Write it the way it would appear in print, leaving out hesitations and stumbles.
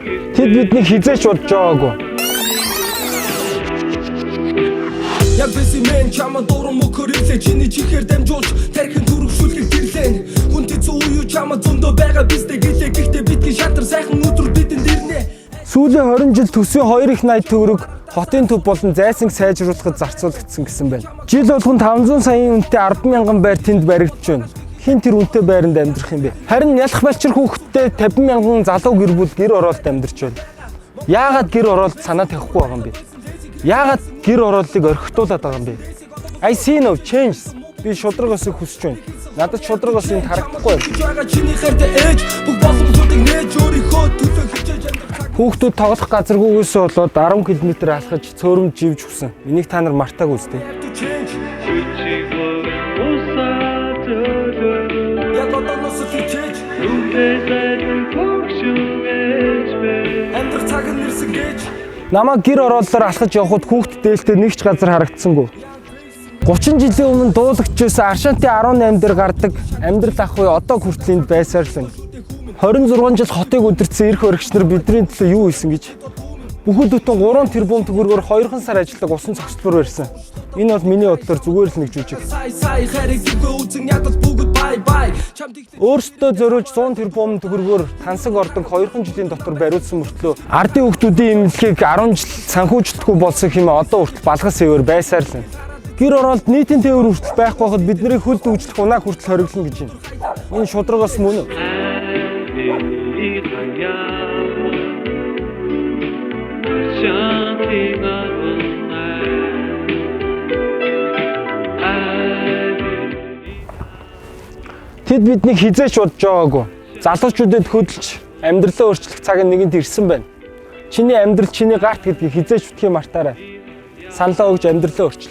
Тэд биднийг хизээч бодож байгаагүй. Яг бэси мен чамаа дуран мөхөрлөө чиний чихээр дамжуулж тархин төрөвшүүлэх гэрлэн хүн тэцүү юу чамаа зөндөө байгаа бистэй гэлээ гэхдээ бидний шатар сайхан өдөр бидэнд ирнэ. Сүүлийн 20 жил төсвийн 2.80 төгрөг хотын төв болон зайсанг сайжруулахад зарцуулагдсан гэсэн байна. Жил болгон 500 саяын үнэтэй 10,000 байр тэнд баригдаж байна. Хин тэр үнэтэй байранд амьдрах юм бэ? Харин ялах балчир хүүхэдтэй 50,000 залуу гэр бүл гэр оролт амьдарч байна. Яагаад гэр оролт санаа тавихгүй байгаа юм бэ? Яагаад гэр орооллыг орхитуулаад байгаа юм бэ? I see no change. Би шудрагаас их хүсэж байна. Надад шудрагаас энэ харагдахгүй байна. Хүүхдүүд тоглох газаргүйгээс болоод 10 км алхаж цөөрөмж живж өгсөн. Энийг та нар мартаагүй үстэй. Намаа гэр орооллоор алхаж явхад хүүхд дээлтэй нэг ч газар харагдсангүй. 30 жилийн өмнө дуулагчээс Аршанти 18 дээр гардаг амьдрал ах буй одоо хүртэл энд байсаар л байна. 26 жил хотыг удирдсан эрх баригч нар бидний төлөө юу хийсэн гэж. Бүхэл бүтэн 3 тэрбум төгрөгөөр 2 сар ажилладаг усан цогцлбор барьсан. Энэ бол миний бодлоор зүгээр л нэг жүжиг. Өөрсдөө зориулж 100 тэрбум төгрөгөөр тансаг ордог 2 жилийн дотор бариулсан мөртлөө ардын хүүхдүүдийн эмнэлгийг 10 жил санхүүжилтгүй болсон хэмээн одоо хүртэл балгас хэвээр байсаар л байна. Гэр оролт нийтийн тээвэр хүртэл байхгүй байхад бидний хөл дүүжлэх унааг хүртэл хориглоно гэж байна. Энэ шудрагаас мөн үү? Тэд биднийг хизээч бодож байгаагүй. Залуучуудад хөдөлж амьдралаа өөрчлөх цаг нэгэнд ирсэн байна. Чиний амьдрал чиний гарт гэдгийг хизээч битгий мартаарай. Саналаа өгж амьдралаа өөрчил.